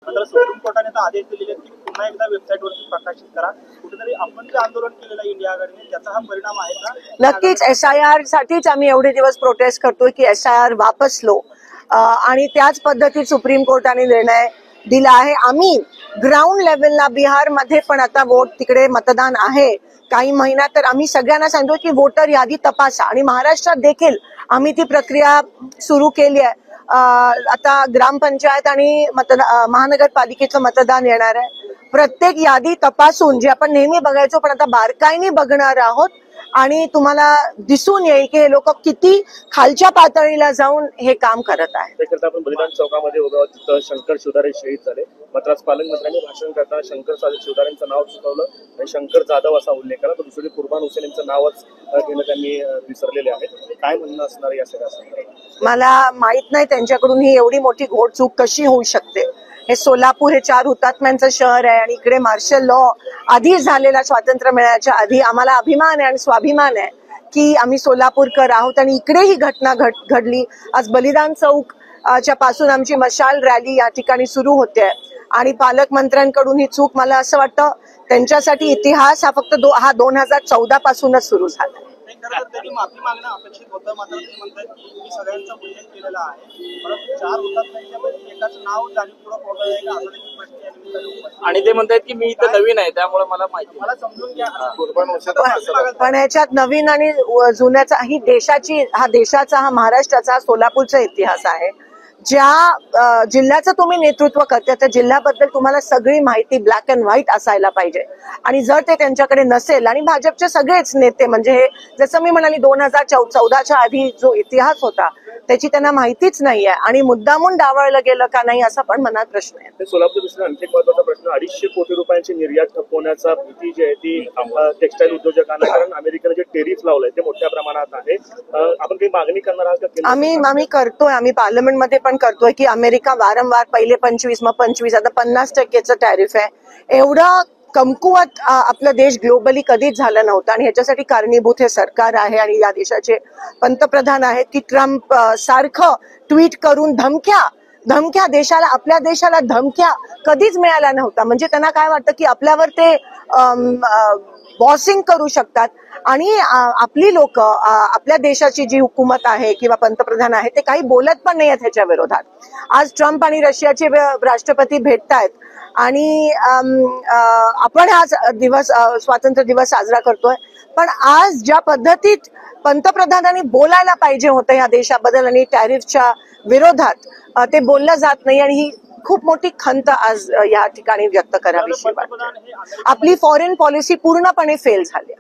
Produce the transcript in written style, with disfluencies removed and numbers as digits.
मात्र सुप्रीम कोर्टाने तर आदेश दिलेले आहेत की पुन्हा एकदा वेबसाईटवरती प्रकाशित करा. कुठेतरी आपण जे आंदोलन केलेलं आहे इंडिया आघाडीने त्याचा हा परिणाम आहे का? नक्कीच SIR साठीच आम्ही एवढे दिवस प्रोटेस्ट करतोय की SIR वापस लो आणि त्याच पद्धतीत सुप्रीम कोर्टाने निर्णय दिला आहे. आम्ही ग्राउंड लेवलला बिहारमध्ये पण आता वोट तिकडे मतदान आहे काही महिन्यात, तर आम्ही सगळ्यांना सांगतो की वोटर यादी तपासा आणि महाराष्ट्रात देखील आम्ही ती प्रक्रिया सुरू केली आहे. आता ग्रामपंचायत आणि महानगरपालिकेचं मतदान येणार आहे. प्रत्येक यादी तपासून जे आपण नेहमी बघायचो पण आता बारकाईने बघणार आहोत आणि तुम्हाला दिसून येईल की हे लोक किती खालच्या पातळीला जाऊन हे काम करत आहेत. त्याकरता आपण बलिदान चौकामध्ये उभा तिथं शंकर शिवदारे शहीद झाले. मात्र आज पालकमंत्र्यांनी भाषण करताना शंकर शिवदारेंचं नाव चुकवलं आणि शंकर जाधव असा उल्लेख केला. तर दुसरी कुर्बान हुसेन यांचं नावच घेणं त्यांनी विसरलेले आहेत. काय म्हणणं असणार या सगळ्या? मला माहित नाही त्यांच्याकडून ही एवढी मोठी घोडचूक कशी होऊ शकते. हे सोलापूर हे 4 हुतात्म्यांचं शहर आहे आणि इकडे मार्शल लॉ आधी झालेला स्वातंत्र्य मिळण्याच्या आधी आम्हाला अभिमान आहे आणि स्वाभिमान आहे की आम्ही सोलापूरकर आहोत आणि इकडे ही घटना घडली. आज बलिदान चौक च्या पासून आमची मशाल रॅली या ठिकाणी सुरू होते आणि पालकमंत्र्यांकडून ही चूक, मला असं वाटतं त्यांच्यासाठी इतिहास हा फक्त 2014 पासूनच सुरू झाला. त्यांनी माफी मागणं अपेक्षित होतं. मात्र ते म्हणतात की सगळ्यांचा उल्लेख केलेला आहे, परंतु 4 हुतात्म्यांच्यापैकी एकाच नाव जाणीवपूर्वक वगळलं आहे का असा देखील प्रश्न. आणि ते म्हणतात की मी इथं नवीन आहे त्यामुळे मला माहिती, मला समजून घ्या. पण याच्यात नवीन आणि जुन्याचा ही देशाचा हा महाराष्ट्राचा सोलापूरचा इतिहास आहे. ज्या जिल्ह्याचं तुम्ही नेतृत्व करता त्या जिल्ह्याबद्दल तुम्हाला सगळी माहिती ब्लॅक अँड व्हाईट असायला पाहिजे आणि जर ते त्यांच्याकडे नसेल आणि भाजपचे सगळेच नेते म्हणजे हे जसं मी म्हणाली 2014च्या आधी जो इतिहास होता त्याची त्यांना माहितीच नाहीये आणि मुद्दामून डावळलं गेलं का नाही असा पण मनात प्रश्न आहे. सोलापूर दुसरा आणखी एक महत्वाचा प्रश्न, 250 कोटी रुपयांची निर्यात ठपवण्याचा भीती जी आहे ती टेक्स्टाईल उद्योजकांना, कारण अमेरिकेने जे टेरिफ लावलंय ते मोठ्या प्रमाणात आहे. आपण काही मागणी करणार आहात का? आम्ही करतोय, आम्ही पार्लमेंटमध्ये पण करतोय की अमेरिका वारंवार पहिले 25 मग 25 आता 50% टॅरिफ आहे. एवढं कमकुवत आपला देश ग्लोबली कधीच झालं नव्हतं आणि ह्याच्यासाठी कारणीभूत हे सरकार आहे आणि या देशाचे पंतप्रधान आहेत की ट्रम्प सारखं ट्विट करून धमक्या देशाला, आपल्या देशाला धमक्या कधीच मिळाल्या नव्हत्या. म्हणजे त्यांना काय वाटतं की आपल्यावर ते बॉसिंग करू शकतात आणि आपली लोक, आपल्या देशाची जी हुकूमत आहे किंवा पंतप्रधान आहे ते काही बोलत पण नाही आहेत ह्याच्या विरोधात. आज ट्रम्प आणि रशियाचे राष्ट्रपती भेटतायत आणि आपण आज स्वातंत्र्य दिवस साजरा करतोय, पण आज ज्या पद्धतीत पंतप्रधानांनी बोलायला पाहिजे होतं या देशाबद्दल आणि टॅरिफच्या विरोधात ते बोललं जात नाही आणि ही खूप मोठी खंत आज या ठिकाणी व्यक्त करावीशी वाटते. आपली फॉरेन पॉलिसी पूर्णपणे फेल झाली.